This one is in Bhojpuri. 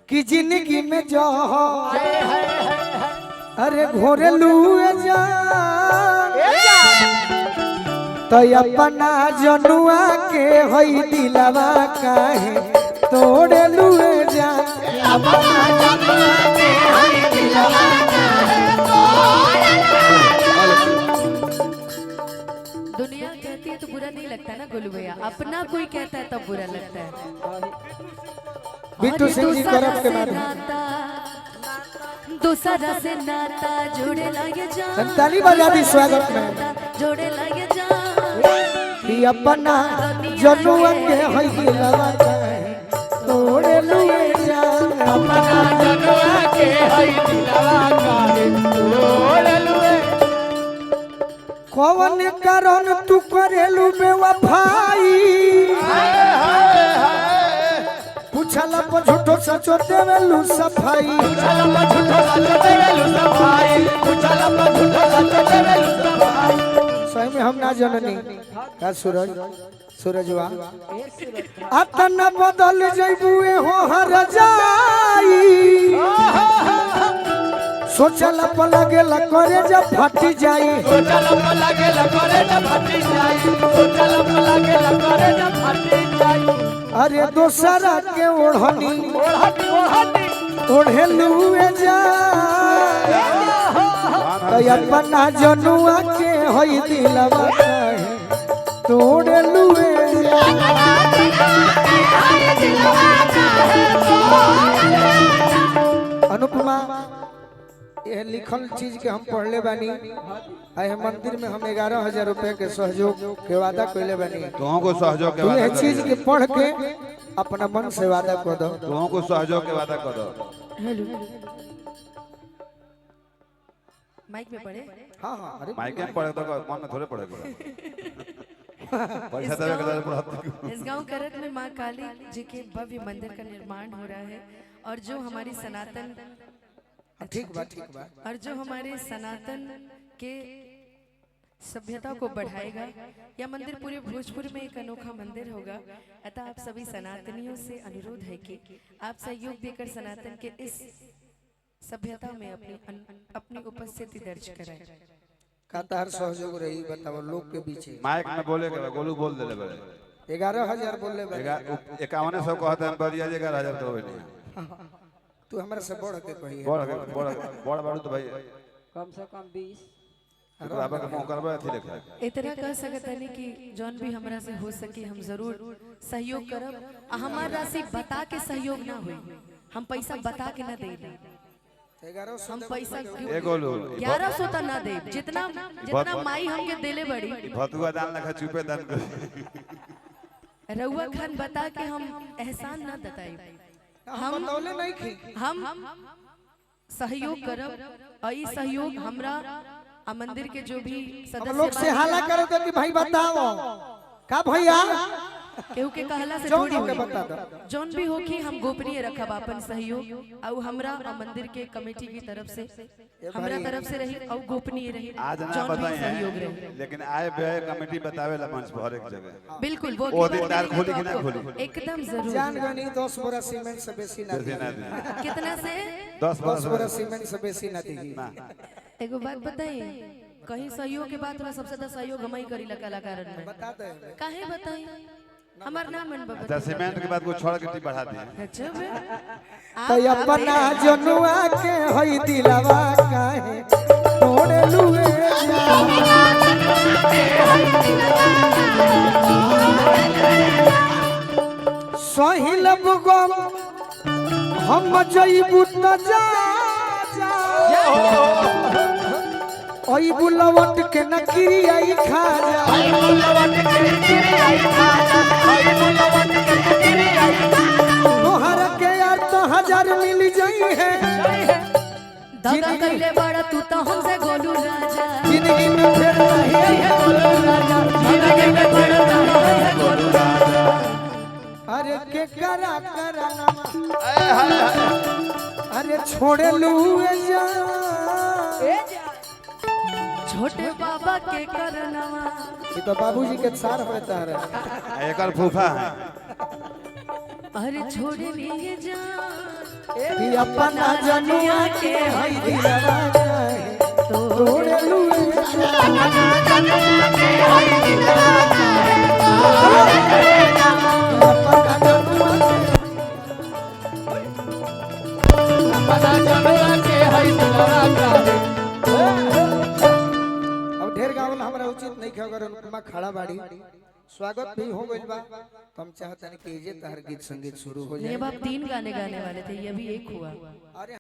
कि जिंदगी में जो अरे घोरलू जा तो अपना जनुआ के हई दिलवा काहे तोड़े लुए जा अपना जनुआ के हई दिलवा दुनिया कहती है तो बुरा नहीं लगता ना गोलू भैया, अपना कोई कहता है तब बुरा लगता है। बिट्टू सिंह जी तरफ के माध्यम दूसरा से नाता जोड़े लागे जा ताली बजा दी स्वागत में जोड़े लागे जा कि अपना जनुआ के हई दिलवा काहे तोड़े लुए जा अपना जनुआ के हई दिलवा काहे तोड़े लुए कौन कारण तू करेलू बेवफाई पूछला पर झूठो सचो देवेलू सफाई पूछला पर झूठो सचो देवेलू सफाई पूछला पर झूठो सचो देवेलू सफाई सही में हम ना जननी का सूरजवा अतन बदल जइबुए हो हर जाई सोचला पर लगेला करे जब फटी जाई सोचला पर लगेला करे जब फटी जाई सोचला पर लगेला करे जब फटी जाई अरे दोसरा के ओढ़नी ओढ़ेलुए जा तो अपना जनुआ के हई दिलवा काहे तोड़ेलुए जा अनुपमा ये लिखल चीज के हम पढ़ले बानी आए मंदिर में हम 11,000 रुपए के सहयोग के वादा कइले बानी तुहों को सहयोग के तू वादा ये कर चीज के पढ़ के अपना मन से वादा कर दो तुहों को सहयोग के वादा कर दो। माइक में पढ़े। हां हां अरे माइक में पढ़े तो मन में थोड़े पड़ेगा पैसा देवे के पढ़ा। इस गांव करत में मां काली जी के भव्य मंदिर का निर्माण हो रहा है और जो हमारी सनातन ठीक बा और जो हमारे सनातन के सभ्यता को बढ़ाएगा। यह मंदिर पूरे भोजपुर में एक अनोखा मंदिर होगा। अतः आप सभी सनातनियों से अनुरोध है कि आप सहयोग देकर सनातन के इस सभ्यता में अपनी उपस्थिति दर्ज कराएं। का तार सहयोग रही बताओ लोग के बीच माइक में बोले के गोलू बोल देले बड़े 11,000 बोलले बा 5100 कहते हैं बरिया 11,000 तो नहीं तू हमरा से बढ़ के कही बड़ बाड़ू तो भाई कम से कम 20 बाबा का मुंह करबे अथी लेखा इतना कह सकत है कि जौन भी हमरा से हो सके हम जरूर सहयोग करब। हमार राशि बता के सहयोग ना होई, हम पैसा बता के ना देब। हम पैसा ए गोलू 1100 तक ना देब, जितना माई हमके देले बड़ी भतुआ दान लखा चुपे दान कर रउआ खान बता के हम एहसान ना जताई। हम बतौले नहीं की हम सहयोग करब और ई सहयोग हमरा आ मंदिर के जो भी सदस्य लोग से हाला करे तो कि भाई बताओ का भैया केहू के कहला से जौन थोड़ी होके होई। बता दो जौन भी होके हम गोपनीय रखब अपन सहयोग और हमरा आ मंदिर के कमेटी की तरफ से हमरा तरफ से रही और गोपनीय रही आज ना जौन भी बताए सहयोग हैं रही। लेकिन आए बे कमेटी बतावे ला मंच पर एक जगह बिल्कुल वो दिन दार खोली कि ना खोली एकदम जरूर। जान गनी 10 बोरा सीमेंट से बेसी ना दी कितना से 10 बोरा सीमेंट से बेसी ना दी एगो बात बताइए, कहीं सहयोग के बात होला सबसे ज्यादा सहयोग हम ही करीला कलाकारन में। बता दे काहे बताई हमार नाम मन बाबा अच्छा सीमेंट के बाद को छोड़ के टी बढ़ा दिए अच्छा बे तो अपना जनुआ के हई दिलवा काहे तोड़े लुए सहिल बुगम हम जइबू त जा ओई बुलवट के न किरियाई खा जा तोहर के यार तो 1000 मिल जाई है दगा कइले बड़ा तू तो हमसे गोलू राजा जिंदगी में फिर नहीं है गोलू राजा जिंदगी में बड़ा तू हमसे गोलू राजा। अरे के करा अरे छोड़े लुए जा छोटे बाबा के करनवा ये तो बाबूजी के सार होता है एकर फूफा है अरे छोड़ लिए जा कि अपना जनुआ के हई दिलवा काहे तोड़े लुए अब ढेर गावल हमरा उचित नहीं खे अगर अनुपमा खड़ा बाड़ी स्वागत भी हो गइल बा तो हम चाहते हैं कि ये तहर गीत संगीत शुरू हो ये जाए अब आप 3 गाने गाने वाले थे ये भी एक हुआ अरे